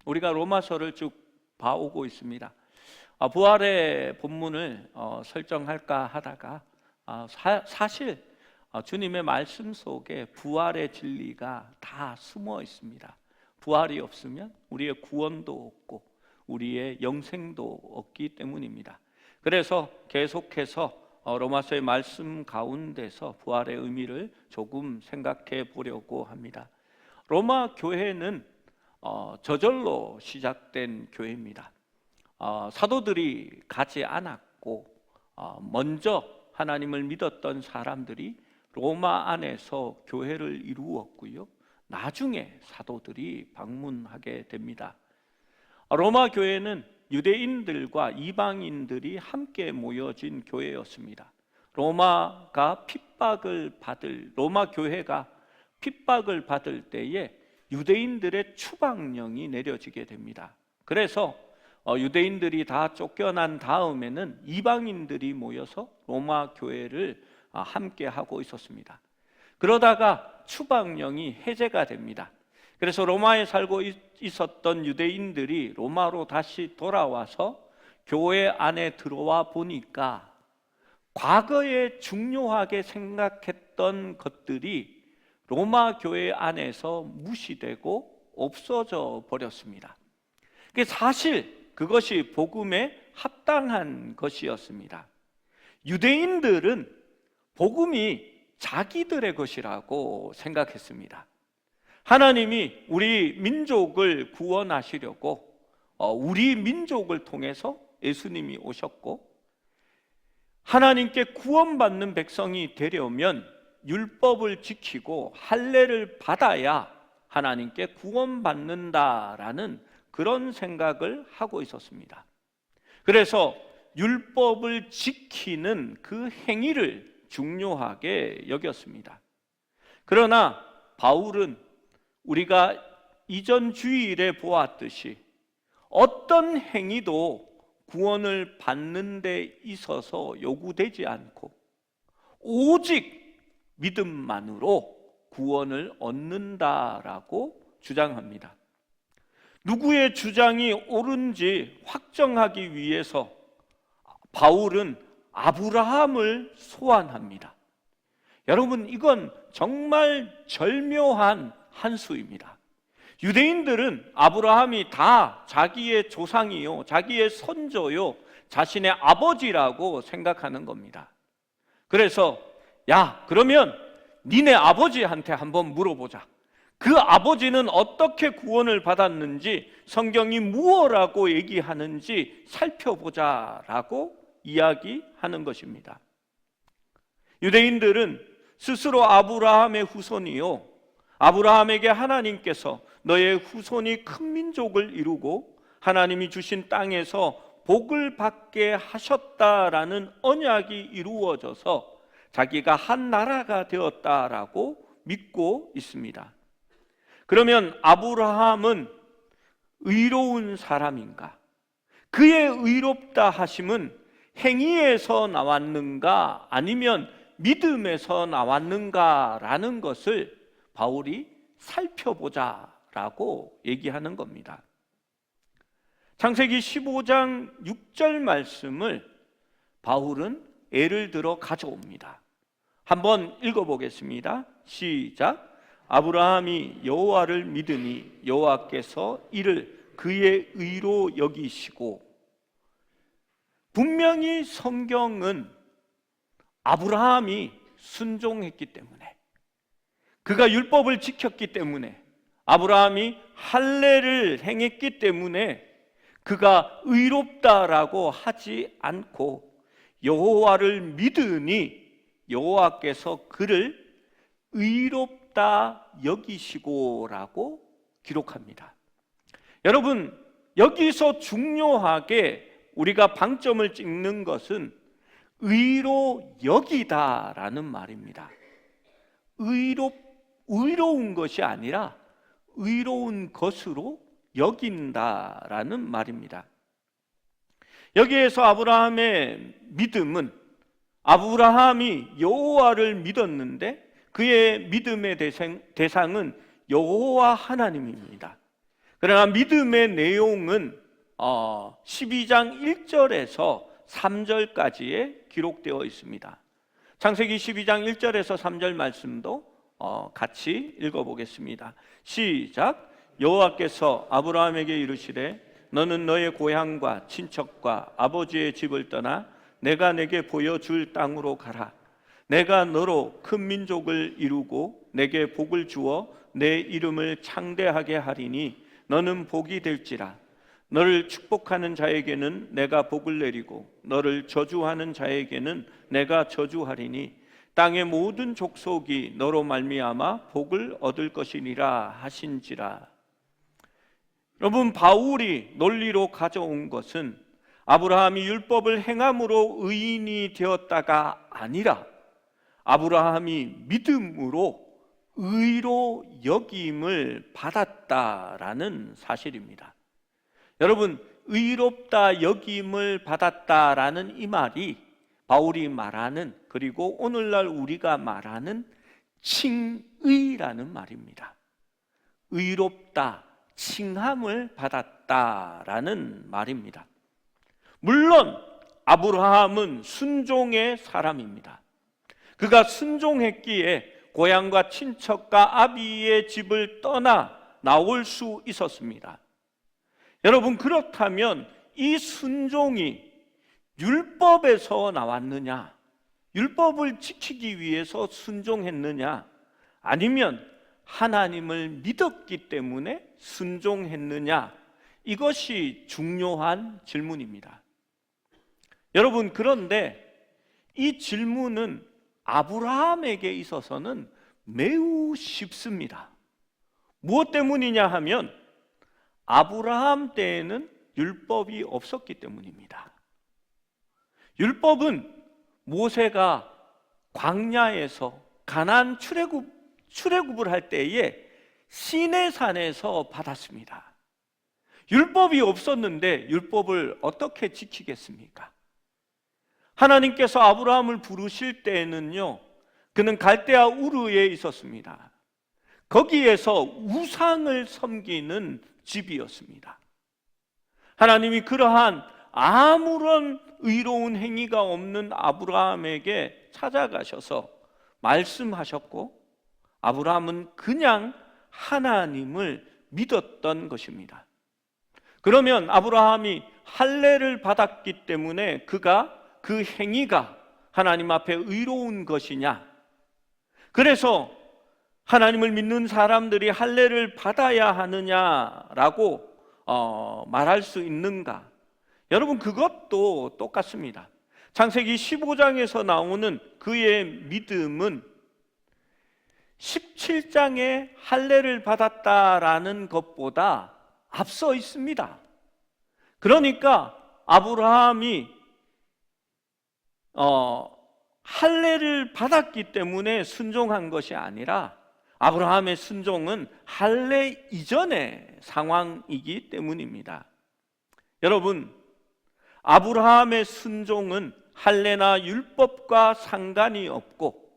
우리가 로마서를 쭉 봐오고 있습니다. 부활의 본문을 설정할까 하다가 사실 주님의 말씀 속에 부활의 진리가 다 숨어 있습니다. 부활이 없으면 우리의 구원도 없고 우리의 영생도 없기 때문입니다. 그래서 계속해서 로마서의 말씀 가운데서 부활의 의미를 조금 생각해 보려고 합니다. 로마 교회는 저절로 시작된 교회입니다. 사도들이 가지 않았고 먼저 하나님을 믿었던 사람들이 로마 안에서 교회를 이루었고요. 나중에 사도들이 방문하게 됩니다. 로마 교회는 유대인들과 이방인들이 함께 모여진 교회였습니다. 로마 교회가 핍박을 받을 때에 유대인들의 추방령이 내려지게 됩니다. 그래서 유대인들이 다 쫓겨난 다음에는 이방인들이 모여서 로마 교회를 함께 하고 있었습니다. 그러다가 추방령이 해제가 됩니다. 그래서 로마에 살고 있었던 유대인들이 로마로 다시 돌아와서 교회 안에 들어와 보니까 과거에 중요하게 생각했던 것들이 로마 교회 안에서 무시되고 없어져 버렸습니다. 사실 그것이 복음에 합당한 것이었습니다. 유대인들은 복음이 자기들의 것이라고 생각했습니다. 하나님이 우리 민족을 구원하시려고 우리 민족을 통해서 예수님이 오셨고, 하나님께 구원받는 백성이 되려면 율법을 지키고 할례를 받아야 하나님께 구원받는다라는 그런 생각을 하고 있었습니다. 그래서 율법을 지키는 그 행위를 중요하게 여겼습니다. 그러나 바울은 우리가 이전 주일에 보았듯이 어떤 행위도 구원을 받는 데 있어서 요구되지 않고 오직 믿음만으로 구원을 얻는다라고 주장합니다. 누구의 주장이 옳은지 확정하기 위해서 바울은 아브라함을 소환합니다. 여러분, 이건 정말 절묘한 한 수입니다. 유대인들은 아브라함이 다 자기의 조상이요, 자기의 선조요, 자신의 아버지라고 생각하는 겁니다. 그래서 그러면 니네 아버지한테 한번 물어보자. 그 아버지는 어떻게 구원을 받았는지, 성경이 무엇라고 얘기하는지 살펴보자라고 이야기하는 것입니다. 유대인들은 스스로 아브라함의 후손이요, 아브라함에게 하나님께서 너의 후손이 큰 민족을 이루고 하나님이 주신 땅에서 복을 받게 하셨다라는 언약이 이루어져서 자기가 한 나라가 되었다라고 믿고 있습니다. 그러면 아브라함은 의로운 사람인가? 그의 의롭다 하심은 행위에서 나왔는가 아니면 믿음에서 나왔는가라는 것을 바울이 살펴보자라고 얘기하는 겁니다. 창세기 15장 6절 말씀을 바울은 예를 들어 가져옵니다. 한번 읽어보겠습니다. 시작. 아브라함이 여호와를 믿으니 여호와께서 이를 그의 의로 여기시고. 분명히 성경은 아브라함이 순종했기 때문에, 그가 율법을 지켰기 때문에, 아브라함이 할례를 행했기 때문에 그가 의롭다라고 하지 않고 여호와를 믿으니 여호와께서 그를 의롭다 여기시고라고 기록합니다. 여러분, 여기서 중요하게 우리가 방점을 찍는 것은 의로 여기다라는 말입니다. 의로운 것이 아니라 의로운 것으로 여긴다라는 말입니다. 여기에서 아브라함의 믿음은, 아브라함이 여호와를 믿었는데 그의 믿음의 대상은 여호와 하나님입니다. 그러나 믿음의 내용은 12장 1절에서 3절까지에 기록되어 있습니다. 창세기 12장 1절에서 3절 말씀도 같이 읽어보겠습니다. 시작. 여호와께서 아브라함에게 이르시되 너는 너의 고향과 친척과 아버지의 집을 떠나 내가 내게 보여줄 땅으로 가라. 내가 너로 큰 민족을 이루고 내게 복을 주어 내 이름을 창대하게 하리니 너는 복이 될지라. 너를 축복하는 자에게는 내가 복을 내리고 너를 저주하는 자에게는 내가 저주하리니 땅의 모든 족속이 너로 말미암아 복을 얻을 것이니라 하신지라. 여러분, 바울이 논리로 가져온 것은 아브라함이 율법을 행함으로 의인이 되었다가 아니라 아브라함이 믿음으로 의로 여김을 받았다라는 사실입니다. 여러분, 의롭다 여김을 받았다라는 이 말이 바울이 말하는, 그리고 오늘날 우리가 말하는 칭의라는 말입니다. 의롭다, 칭함을 받았다라는 말입니다. 물론 아브라함은 순종의 사람입니다. 그가 순종했기에 고향과 친척과 아비의 집을 떠나 나올 수 있었습니다. 여러분, 그렇다면 이 순종이 율법에서 나왔느냐, 율법을 지키기 위해서 순종했느냐, 아니면 하나님을 믿었기 때문에 순종했느냐, 이것이 중요한 질문입니다. 여러분, 그런데 이 질문은 아브라함에게 있어서는 매우 쉽습니다. 무엇 때문이냐 하면 아브라함 때에는 율법이 없었기 때문입니다. 율법은 모세가 광야에서 가나안 출애굽을 할 때에 시내산에서 받았습니다. 율법이 없었는데 율법을 어떻게 지키겠습니까? 하나님께서 아브라함을 부르실 때에는요, 그는 갈대아 우르에 있었습니다. 거기에서 우상을 섬기는 집이었습니다. 하나님이 그러한 아무런 의로운 행위가 없는 아브라함에게 찾아가셔서 말씀하셨고, 아브라함은 그냥 하나님을 믿었던 것입니다. 그러면 아브라함이 할례를 받았기 때문에 그 행위가 하나님 앞에 의로운 것이냐? 그래서 하나님을 믿는 사람들이 할례를 받아야 하느냐라고 말할 수 있는가? 여러분, 그것도 똑같습니다. 창세기 15장에서 나오는 그의 믿음은 17장에 할례를 받았다라는 것보다 앞서 있습니다. 그러니까 아브라함이 할례를 받았기 때문에 순종한 것이 아니라 아브라함의 순종은 할례 이전의 상황이기 때문입니다. 여러분, 아브라함의 순종은 할례나 율법과 상관이 없고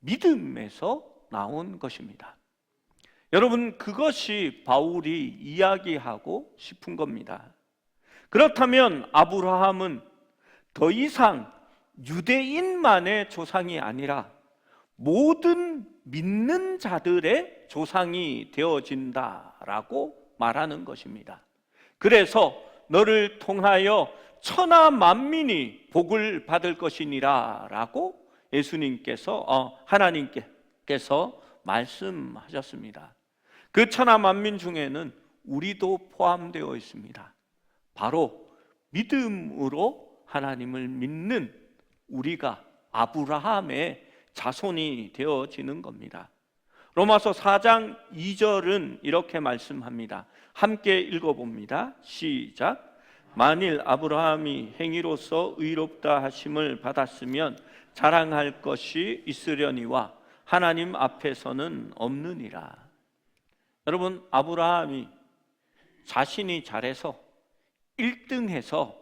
믿음에서 나온 것입니다. 여러분, 그것이 바울이 이야기하고 싶은 겁니다. 그렇다면 아브라함은 더 이상 유대인만의 조상이 아니라 모든 믿는 자들의 조상이 되어진다라고 말하는 것입니다. 그래서 너를 통하여 천하 만민이 복을 받을 것이니라 라고 하나님께서 말씀하셨습니다. 그 천하 만민 중에는 우리도 포함되어 있습니다. 바로 믿음으로 하나님을 믿는 우리가 아브라함의 자손이 되어지는 겁니다. 로마서 4장 2절은 이렇게 말씀합니다. 함께 읽어봅니다. 시작. 만일 아브라함이 행위로서 의롭다 하심을 받았으면 자랑할 것이 있으려니와 하나님 앞에서는 없느니라. 여러분, 아브라함이 자신이 잘해서 1등해서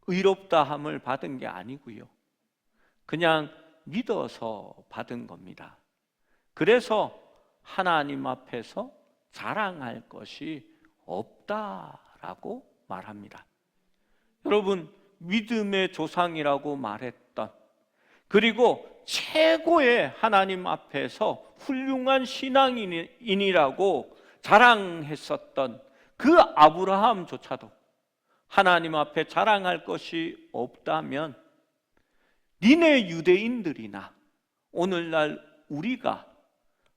의롭다함을 받은 게 아니고요, 그냥 믿어서 받은 겁니다. 그래서 하나님 앞에서 자랑할 것이 없다라고 말합니다. 여러분, 믿음의 조상이라고 말했던, 그리고 최고의 하나님 앞에서 훌륭한 신앙인이라고 자랑했었던 그 아브라함조차도 하나님 앞에 자랑할 것이 없다면 니네 유대인들이나 오늘날 우리가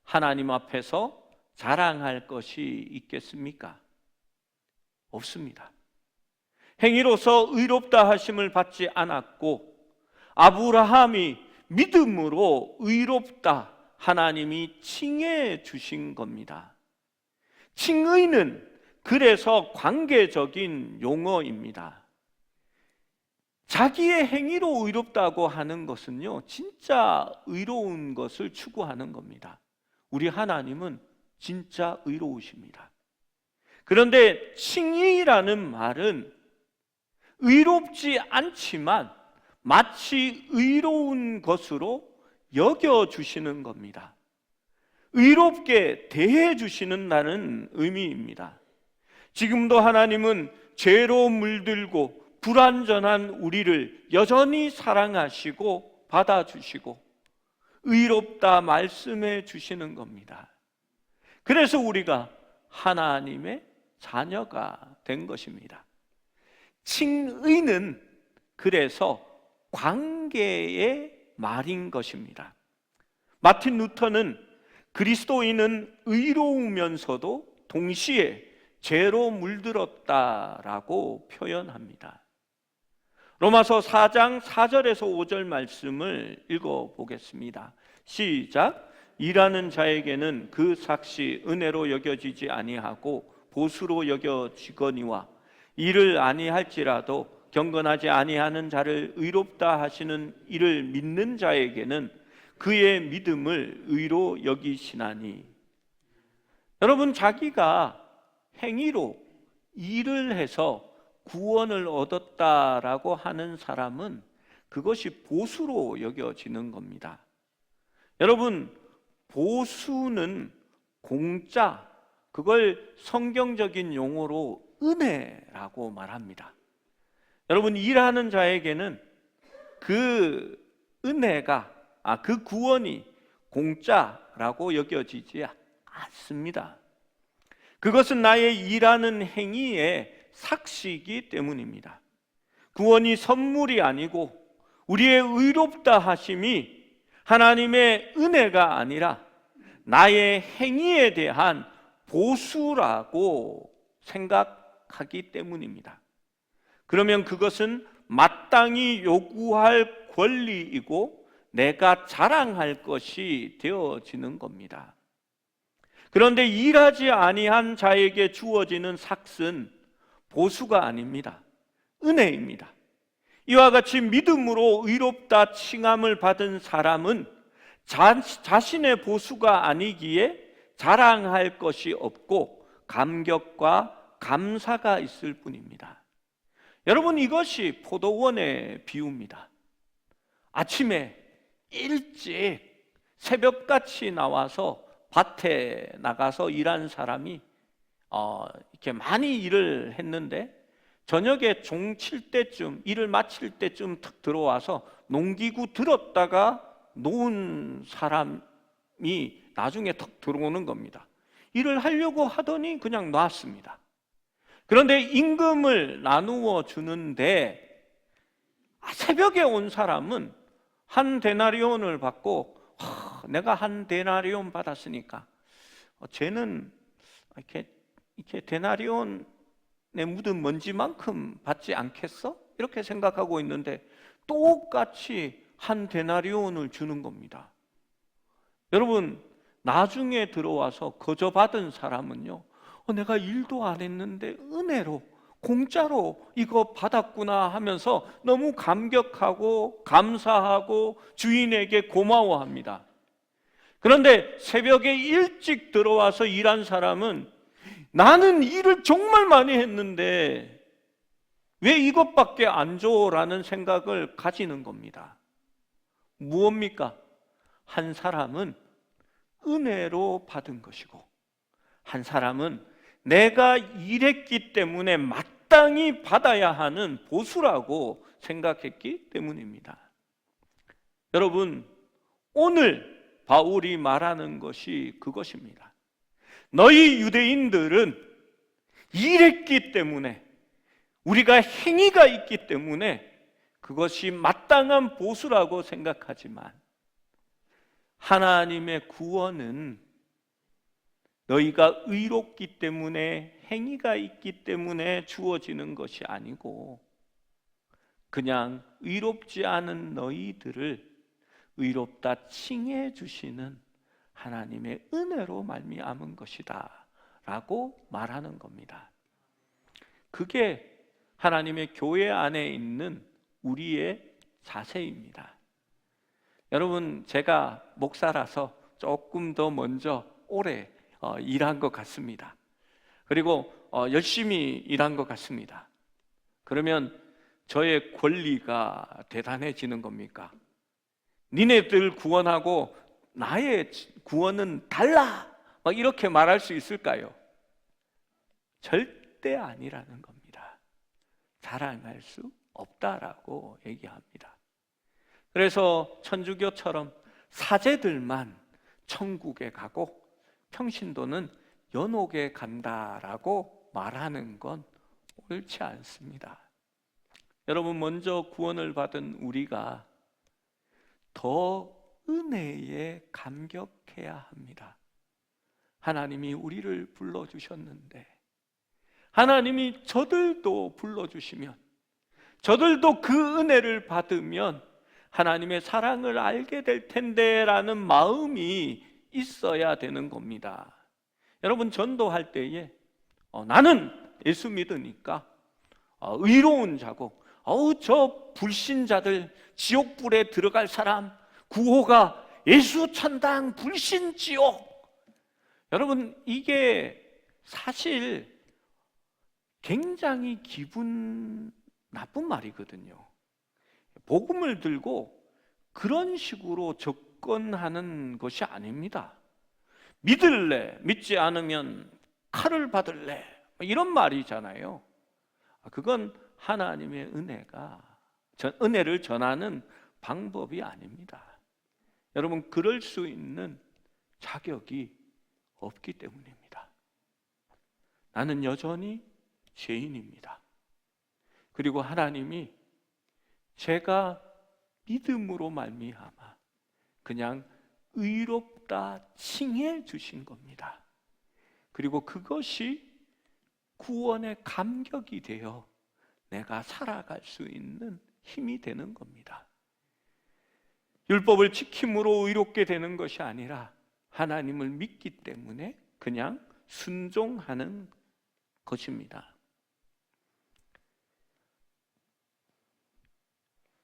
하나님 앞에서 자랑할 것이 있겠습니까? 없습니다. 행위로서 의롭다 하심을 받지 않았고 아브라함이 믿음으로 의롭다 하나님이 칭해 주신 겁니다. 칭의는 그래서 관계적인 용어입니다. 자기의 행위로 의롭다고 하는 것은요, 진짜 의로운 것을 추구하는 겁니다. 우리 하나님은 진짜 의로우십니다. 그런데 칭의라는 말은 의롭지 않지만 마치 의로운 것으로 여겨주시는 겁니다. 의롭게 대해주시는다는 의미입니다. 지금도 하나님은 죄로 물들고 불완전한 우리를 여전히 사랑하시고 받아주시고 의롭다 말씀해 주시는 겁니다. 그래서 우리가 하나님의 자녀가 된 것입니다. 칭의는 그래서 관계의 말인 것입니다. 마틴 루터는 그리스도인은 의로우면서도 동시에 죄로 물들었다라고 표현합니다. 로마서 4장 4절에서 5절 말씀을 읽어보겠습니다. 시작. 일하는 자에게는 그 삭시 은혜로 여겨지지 아니하고 보수로 여겨지거니와 일을 아니할지라도 경건하지 아니하는 자를 의롭다 하시는 이를 믿는 자에게는 그의 믿음을 의로 여기시나니. 여러분, 자기가 행위로 일을 해서 구원을 얻었다라고 하는 사람은 그것이 보수로 여겨지는 겁니다. 여러분, 보수는 공짜, 그걸 성경적인 용어로 은혜라고 말합니다. 여러분, 일하는 자에게는 그 은혜가, 그 구원이 공짜라고 여겨지지 않습니다. 그것은 나의 일하는 행위의 삭시이기 때문입니다. 구원이 선물이 아니고 우리의 의롭다 하심이 하나님의 은혜가 아니라 나의 행위에 대한 보수라고 생각하기 때문입니다. 그러면 그것은 마땅히 요구할 권리이고 내가 자랑할 것이 되어지는 겁니다. 그런데 일하지 아니한 자에게 주어지는 삭은 보수가 아닙니다. 은혜입니다. 이와 같이 믿음으로 의롭다 칭함을 받은 사람은 자신의 보수가 아니기에 자랑할 것이 없고 감격과 감사가 있을 뿐입니다. 여러분, 이것이 포도원의 비유입니다. 아침에 일찍 새벽같이 나와서 밭에 나가서 일한 사람이 이렇게 많이 일을 했는데 저녁에 종 칠 때쯤, 일을 마칠 때쯤 탁 들어와서 농기구 들었다가 놓은 사람이 나중에 탁 들어오는 겁니다. 일을 하려고 하더니 그냥 놨습니다. 그런데 임금을 나누어 주는데 새벽에 온 사람은 한 데나리온을 받고 내가 한 데나리온 받았으니까 쟤는 이렇게 데나리온에 묻은 먼지만큼 받지 않겠어? 이렇게 생각하고 있는데 똑같이 한 데나리온을 주는 겁니다. 여러분, 나중에 들어와서 거저 받은 사람은요, 내가 일도 안 했는데 은혜로 공짜로 이거 받았구나 하면서 너무 감격하고 감사하고 주인에게 고마워합니다. 그런데 새벽에 일찍 들어와서 일한 사람은 나는 일을 정말 많이 했는데 왜 이것밖에 안 줘? 라는 생각을 가지는 겁니다. 무엇입니까? 한 사람은 은혜로 받은 것이고 한 사람은 내가 일했기 때문에 마땅히 받아야 하는 보수라고 생각했기 때문입니다. 여러분, 오늘 바울이 말하는 것이 그것입니다. 너희 유대인들은 일했기 때문에, 우리가 행위가 있기 때문에 그것이 마땅한 보수라고 생각하지만, 하나님의 구원은 너희가 의롭기 때문에, 행위가 있기 때문에 주어지는 것이 아니고, 그냥 의롭지 않은 너희들을 의롭다 칭해 주시는 하나님의 은혜로 말미암은 것이다 라고 말하는 겁니다. 그게 하나님의 교회 안에 있는 우리의 자세입니다. 여러분, 제가 목사라서 조금 더 먼저 오래 일한 것 같습니다. 그리고 열심히 일한 것 같습니다. 그러면 저의 권리가 대단해지는 겁니까? 니네들 구원하고 나의 구원은 달라! 막 이렇게 말할 수 있을까요? 절대 아니라는 겁니다. 자랑할 수 없다라고 얘기합니다. 그래서 천주교처럼 사제들만 천국에 가고 평신도는 연옥에 간다라고 말하는 건 옳지 않습니다. 여러분, 먼저 구원을 받은 우리가 더 은혜에 감격해야 합니다. 하나님이 우리를 불러주셨는데, 하나님이 저들도 불러주시면, 저들도 그 은혜를 받으면 하나님의 사랑을 알게 될 텐데 라는 마음이 있어야 되는 겁니다. 여러분, 전도할 때에 나는 예수 믿으니까 의로운 자고, 저 불신자들, 지옥불에 들어갈 사람, 구호가 예수 천당 불신 지옥. 여러분, 이게 사실 굉장히 기분 나쁜 말이거든요. 복음을 들고 그런 식으로 접근하는 것이 아닙니다. 믿을래, 믿지 않으면 칼을 받을래, 이런 말이잖아요. 그건 하나님의 은혜를 전하는 방법이 아닙니다. 여러분, 그럴 수 있는 자격이 없기 때문입니다. 나는 여전히 죄인입니다. 그리고 하나님이 제가 믿음으로 말미암아 그냥 의롭다 칭해 주신 겁니다. 그리고 그것이 구원의 감격이 되어 내가 살아갈 수 있는 힘이 되는 겁니다. 율법을 지킴으로 의롭게 되는 것이 아니라 하나님을 믿기 때문에 그냥 순종하는 것입니다.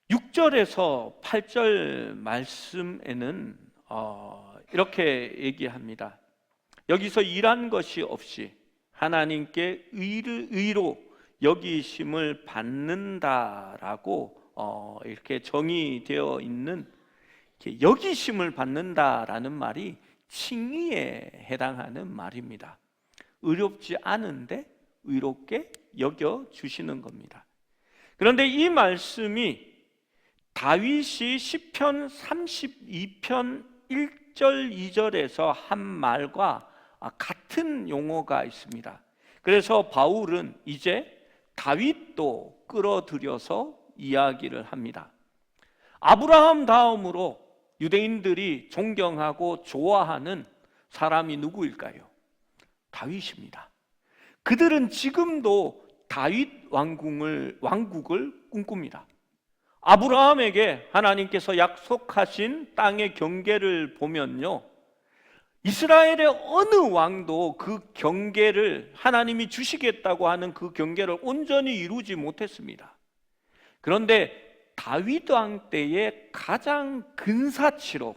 6절에서 8절 말씀에는 이렇게 얘기합니다. 여기서 일한 것이 없이 하나님께 의로 여기심을 받는다라고 이렇게 정의되어 있는, 여기심을 받는다라는 말이 칭의에 해당하는 말입니다. 의롭지 않은데 의롭게 여겨주시는 겁니다. 그런데 이 말씀이 다윗이 시편 32편 1절 2절에서 한 말과 같은 용어가 있습니다. 그래서 바울은 이제 다윗도 끌어들여서 이야기를 합니다. 아브라함 다음으로 유대인들이 존경하고 좋아하는 사람이 누구일까요? 다윗입니다. 그들은 지금도 다윗 왕국을 꿈꿉니다. 아브라함에게 하나님께서 약속하신 땅의 경계를 보면요, 이스라엘의 어느 왕도 그 경계를, 하나님이 주시겠다고 하는 그 경계를 온전히 이루지 못했습니다. 그런데 다윗 왕 때에 가장 근사치로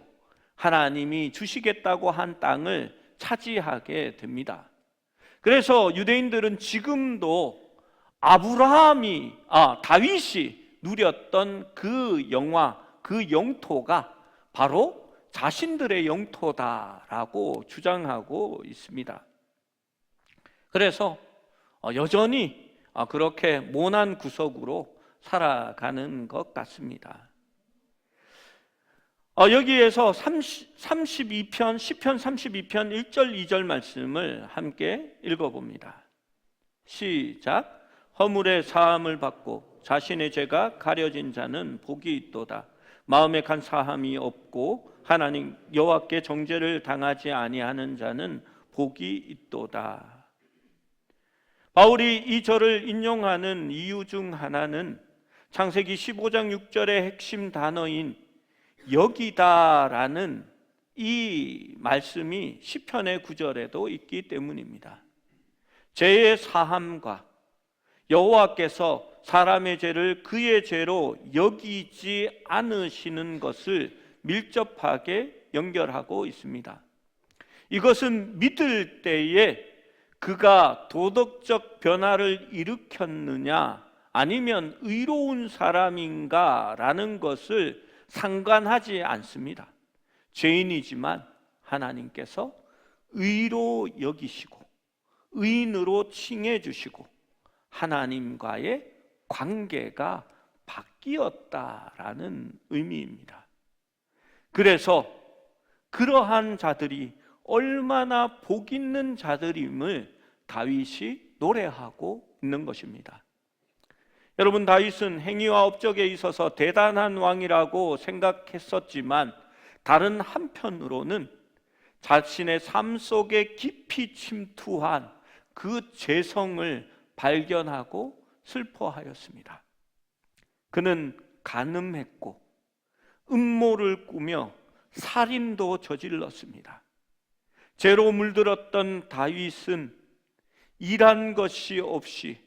하나님이 주시겠다고 한 땅을 차지하게 됩니다. 그래서 유대인들은 지금도 다윗이 누렸던 그 영화, 그 영토가 바로 자신들의 영토다라고 주장하고 있습니다. 그래서 여전히 그렇게 모난 구석으로 살아가는 것 같습니다. 여기에서 32편 시편 32편 1절 2절 말씀을 함께 읽어봅니다. 시작. 허물의 사함을 받고 자신의 죄가 가려진 자는 복이 있도다. 마음에 간사함이 없고 하나님 여호와께 정죄를 당하지 아니하는 자는 복이 있도다. 바울이 이 절을 인용하는 이유 중 하나는 창세기 15장 6절의 핵심 단어인 여기다라는 이 말씀이 시편의 9절에도 있기 때문입니다. 죄의 사함과 여호와께서 사람의 죄를 그의 죄로 여기지 않으시는 것을 밀접하게 연결하고 있습니다. 이것은 믿을 때에 그가 도덕적 변화를 일으켰느냐 아니면 의로운 사람인가라는 것을 상관하지 않습니다. 죄인이지만 하나님께서 의로 여기시고 의인으로 칭해 주시고 하나님과의 관계가 바뀌었다라는 의미입니다. 그래서 그러한 자들이 얼마나 복 있는 자들임을 다윗이 노래하고 있는 것입니다. 여러분, 다윗은 행위와 업적에 있어서 대단한 왕이라고 생각했었지만 다른 한편으로는 자신의 삶 속에 깊이 침투한 그 죄성을 발견하고 슬퍼하였습니다. 그는 간음했고 음모를 꾸며 살인도 저질렀습니다. 죄로 물들었던 다윗은 일한 것이 없이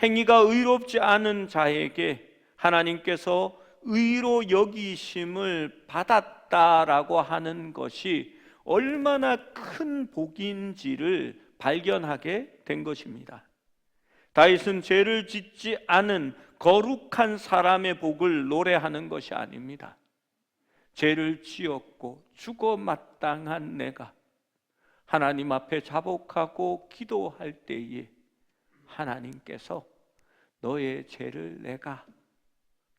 행위가 의롭지 않은 자에게 하나님께서 의로 여기심을 받았다라고 하는 것이 얼마나 큰 복인지를 발견하게 된 것입니다. 다윗은 죄를 짓지 않은 거룩한 사람의 복을 노래하는 것이 아닙니다. 죄를 지었고 죽어 마땅한 내가 하나님 앞에 자복하고 기도할 때에 하나님께서 너의 죄를 내가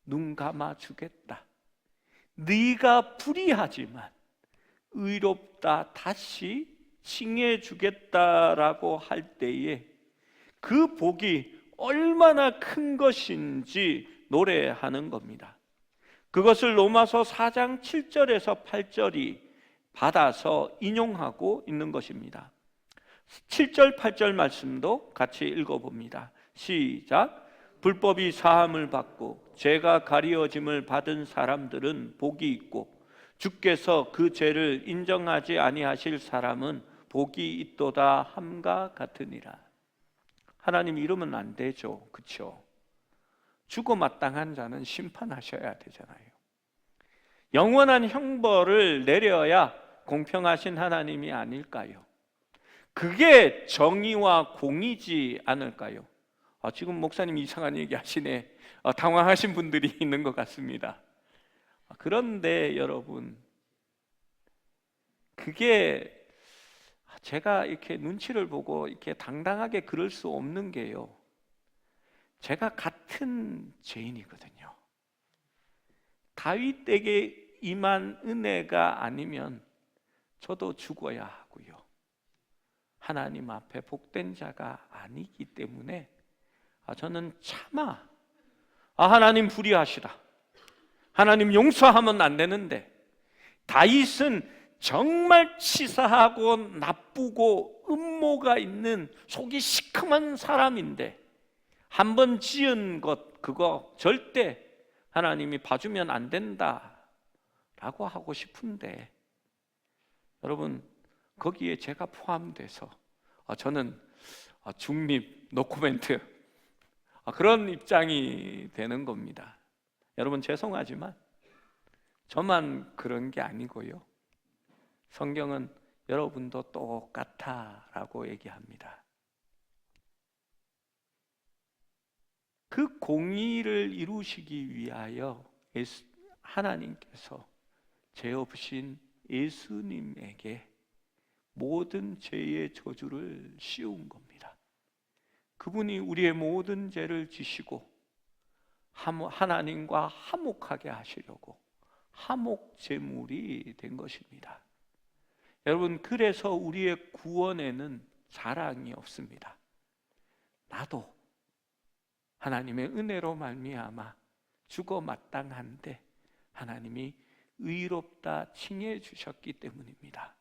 눈 감아 주겠다. 네가 불의하지만 의롭다 다시 칭해 주겠다라고 할 때에 그 복이 얼마나 큰 것인지 노래하는 겁니다. 그것을 로마서 4장 7절에서 8절이 받아서 인용하고 있는 것입니다. 7절 8절 말씀도 같이 읽어봅니다. 시작. 불법이 사함을 받고 죄가 가리워짐을 받은 사람들은 복이 있고 주께서 그 죄를 인정하지 아니하실 사람은 복이 있도다 함과 같으니라. 하나님 이러면 안 되죠. 그렇죠? 죽어 마땅한 자는 심판하셔야 되잖아요. 영원한 형벌을 내려야 공평하신 하나님이 아닐까요? 그게 정의와 공의지 않을까요? 지금 목사님 이상한 얘기 하시네. 당황하신 분들이 있는 것 같습니다. 그런데 여러분, 그게 제가 이렇게 눈치를 보고 이렇게 당당하게 그럴 수 없는 게요, 제가 같은 죄인이거든요. 다윗에게 임한 은혜가 아니면 저도 죽어야 하고요, 하나님 앞에 복된 자가 아니기 때문에 저는 차마 하나님 불의하시다, 하나님 용서하면 안 되는데, 다윗은 정말 치사하고 나쁘고 음모가 있는 속이 시큼한 사람인데 한 번 지은 것 그거 절대 하나님이 봐주면 안 된다라고 하고 싶은데, 여러분 거기에 제가 포함돼서 저는 중립 노코멘트 그런 입장이 되는 겁니다. 여러분 죄송하지만 저만 그런 게 아니고요, 성경은 여러분도 똑같아라고 얘기합니다. 그 공의를 이루시기 위하여 하나님께서 죄 없으신 예수님에게 모든 죄의 저주를 씌운 겁니다. 그분이 우리의 모든 죄를 지시고 하나님과 화목하게 하시려고 화목 제물이 된 것입니다. 여러분, 그래서 우리의 구원에는 자랑이 없습니다. 나도 하나님의 은혜로 말미암아 죽어 마땅한데 하나님이 의롭다 칭해 주셨기 때문입니다.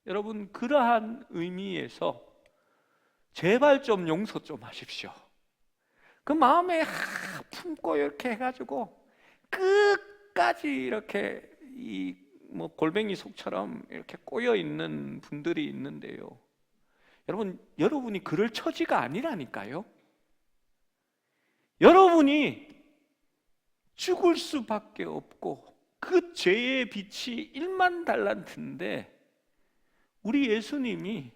여러분, 그러한 의미에서 제발 좀 용서 좀 하십시오. 그 마음에 품고 이렇게 해가지고 끝까지 이렇게 골뱅이 속처럼 이렇게 꼬여 있는 분들이 있는데요. 여러분이 그럴 처지가 아니라니까요. 여러분이 죽을 수밖에 없고 그 죄의 빛이 1만 달란트인데 우리 예수님이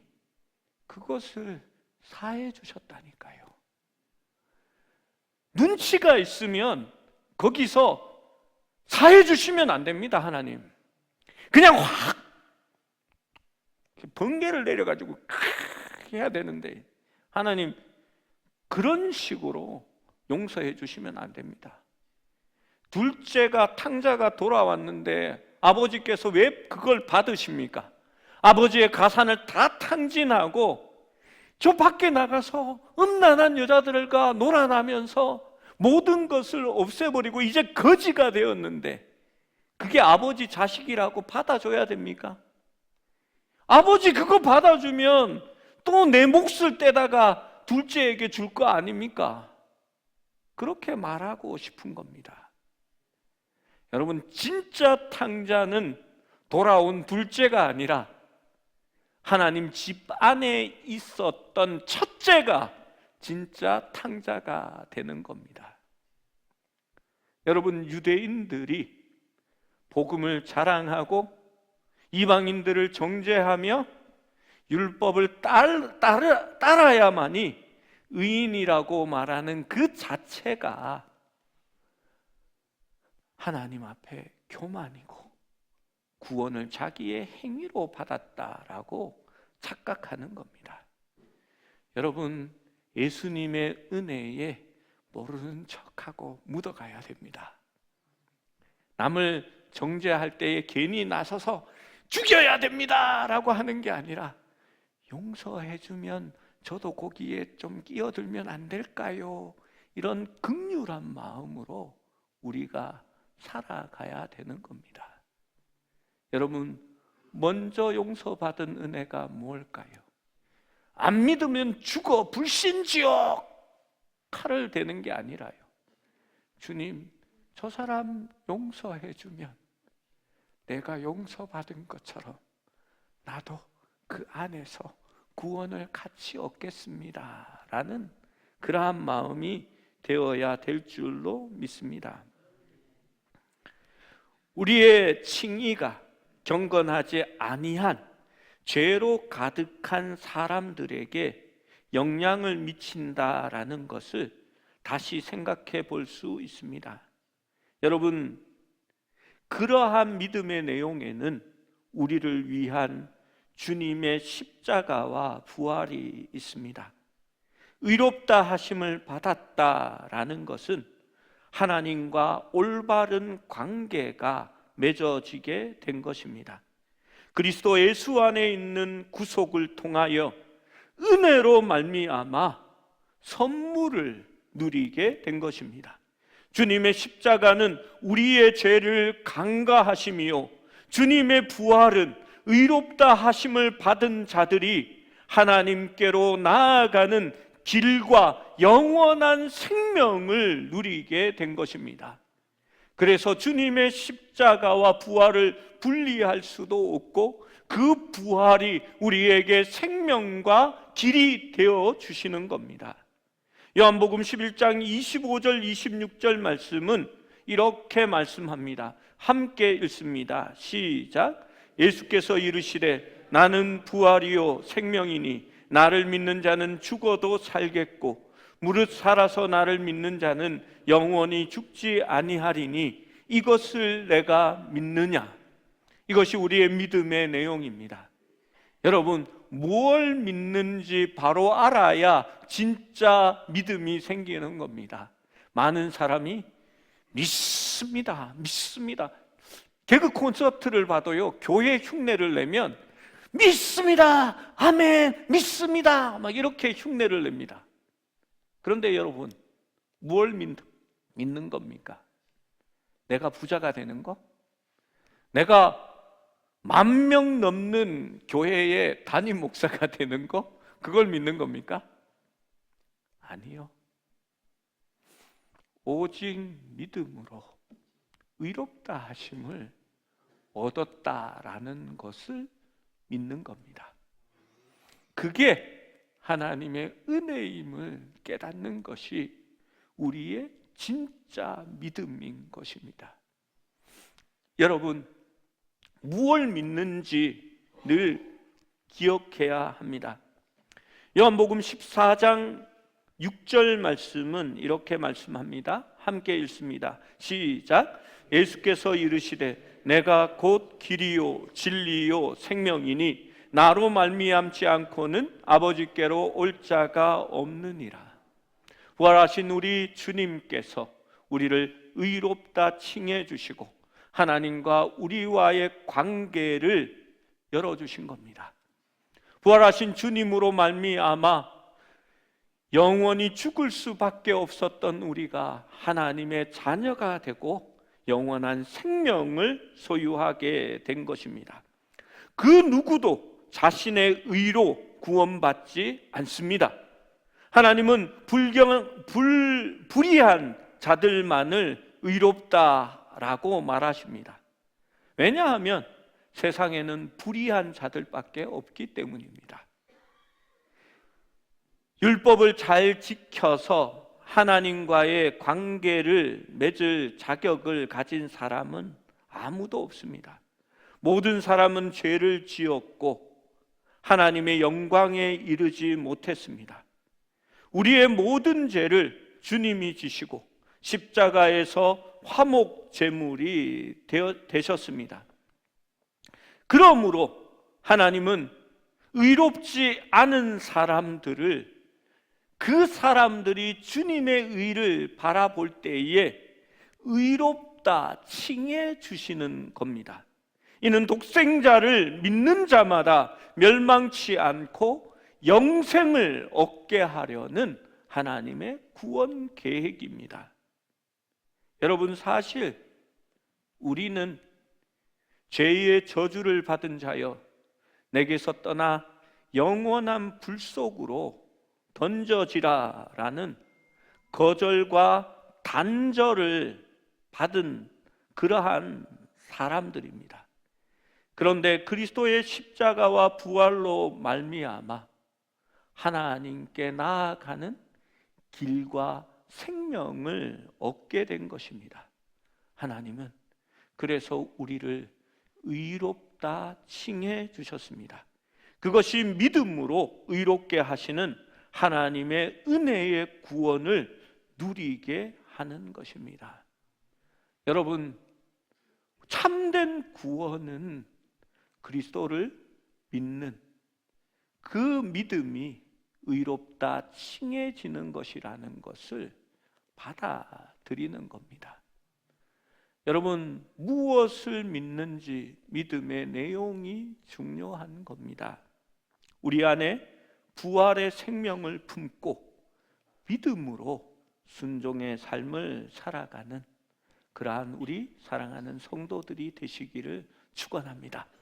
그것을 사해 주셨다니까요. 눈치가 있으면 거기서 사해 주시면 안 됩니다. 하나님 그냥 확 번개를 내려가지고 해야 되는데 하나님 그런 식으로 용서해 주시면 안 됩니다. 둘째가 탕자가 돌아왔는데 아버지께서 왜 그걸 받으십니까? 아버지의 가산을 다 탕진하고 저 밖에 나가서 음란한 여자들과 놀아나면서 모든 것을 없애버리고 이제 거지가 되었는데 그게 아버지 자식이라고 받아줘야 됩니까? 아버지 그거 받아주면 또 내 몫을 떼다가 둘째에게 줄 거 아닙니까? 그렇게 말하고 싶은 겁니다. 여러분, 진짜 탕자는 돌아온 둘째가 아니라 하나님 집 안에 있었던 첫째가 진짜 탕자가 되는 겁니다. 여러분, 유대인들이 복음을 자랑하고 이방인들을 정죄하며 율법을 따라야만이 의인이라고 말하는 그 자체가 하나님 앞에 교만이고 구원을 자기의 행위로 받았다라고 착각하는 겁니다. 여러분, 예수님의 은혜에 모르는 척하고 묻어가야 됩니다. 남을 정죄할 때에 괜히 나서서 죽여야 됩니다 라고 하는 게 아니라 용서해주면 저도 거기에 좀 끼어들면 안 될까요? 이런 긍휼한 마음으로 우리가 살아가야 되는 겁니다. 여러분, 먼저 용서받은 은혜가 뭘까요? 안 믿으면 죽어 불신지옥 칼을 대는 게 아니라요. 주님, 저 사람 용서해주면 내가 용서받은 것처럼 나도 그 안에서 구원을 같이 얻겠습니다 라는 그러한 마음이 되어야 될 줄로 믿습니다. 우리의 칭의가 경건하지 아니한 죄로 가득한 사람들에게 영향을 미친다라는 것을 다시 생각해 볼 수 있습니다. 여러분, 그러한 믿음의 내용에는 우리를 위한 주님의 십자가와 부활이 있습니다. 의롭다 하심을 받았다라는 것은 하나님과 올바른 관계가 맺어지게 된 것입니다. 그리스도 예수 안에 있는 구속을 통하여 은혜로 말미암아 선물을 누리게 된 것입니다. 주님의 십자가는 우리의 죄를 강가하시며 주님의 부활은 의롭다 하심을 받은 자들이 하나님께로 나아가는 길과 영원한 생명을 누리게 된 것입니다. 그래서 주님의 십자가와 부활을 분리할 수도 없고 그 부활이 우리에게 생명과 길이 되어 주시는 겁니다. 요한복음 11장 25절 26절 말씀은 이렇게 말씀합니다. 함께 읽습니다. 시작. 예수께서 이르시되 나는 부활이요 생명이니 나를 믿는 자는 죽어도 살겠고 무릇 살아서 나를 믿는 자는 영원히 죽지 아니하리니 이것을 내가 믿느냐? 이것이 우리의 믿음의 내용입니다. 여러분, 뭘 믿는지 바로 알아야 진짜 믿음이 생기는 겁니다. 많은 사람이 믿습니다, 믿습니다. 개그 콘서트를 봐도요, 교회 흉내를 내면 믿습니다, 아멘, 믿습니다, 막 이렇게 흉내를 냅니다. 그런데 여러분, 뭘 믿는 겁니까? 내가 부자가 되는 거? 내가 10,000명 넘는 교회의 담임 목사가 되는 거? 그걸 믿는 겁니까? 아니요. 오직 믿음으로 의롭다 하심을 얻었다라는 것을 믿는 겁니다. 그게 하나님의 은혜임을 깨닫는 것이 우리의 진짜 믿음인 것입니다. 여러분, 무엇을 믿는지 늘 기억해야 합니다. 요한복음 14장 6절 말씀은 이렇게 말씀합니다. 함께 읽습니다. 시작. 예수께서 이르시되 내가 곧 길이요 진리요 생명이니 나로 말미암지 않고는 아버지께로 올 자가 없느니라. 부활하신 우리 주님께서 우리를 의롭다 칭해 주시고 하나님과 우리와의 관계를 열어주신 겁니다. 부활하신 주님으로 말미암아 영원히 죽을 수밖에 없었던 우리가 하나님의 자녀가 되고 영원한 생명을 소유하게 된 것입니다. 그 누구도 자신의 의로 구원받지 않습니다. 하나님은 불의한 자들만을 의롭다라고 말하십니다. 왜냐하면 세상에는 불의한 자들밖에 없기 때문입니다. 율법을 잘 지켜서 하나님과의 관계를 맺을 자격을 가진 사람은 아무도 없습니다. 모든 사람은 죄를 지었고 하나님의 영광에 이르지 못했습니다. 우리의 모든 죄를 주님이 지시고 십자가에서 화목 제물이 되셨습니다. 그러므로 하나님은 의롭지 않은 사람들을, 그 사람들이 주님의 의를 바라볼 때에 의롭다 칭해 주시는 겁니다. 이는 독생자를 믿는 자마다 멸망치 않고 영생을 얻게 하려는 하나님의 구원 계획입니다. 여러분, 사실 우리는 죄의 저주를 받은 자여 내게서 떠나 영원한 불 속으로 던져지라라는 거절과 단절을 받은 그러한 사람들입니다. 그런데 그리스도의 십자가와 부활로 말미암아 하나님께 나아가는 길과 생명을 얻게 된 것입니다. 하나님은 그래서 우리를 의롭다 칭해 주셨습니다. 그것이 믿음으로 의롭게 하시는 하나님의 은혜의 구원을 누리게 하는 것입니다. 여러분, 참된 구원은 그리스도를 믿는 그 믿음이 의롭다 칭해지는 것이라는 것을 받아들이는 겁니다. 여러분, 무엇을 믿는지 믿음의 내용이 중요한 겁니다. 우리 안에 부활의 생명을 품고 믿음으로 순종의 삶을 살아가는 그러한 우리 사랑하는 성도들이 되시기를 축원합니다.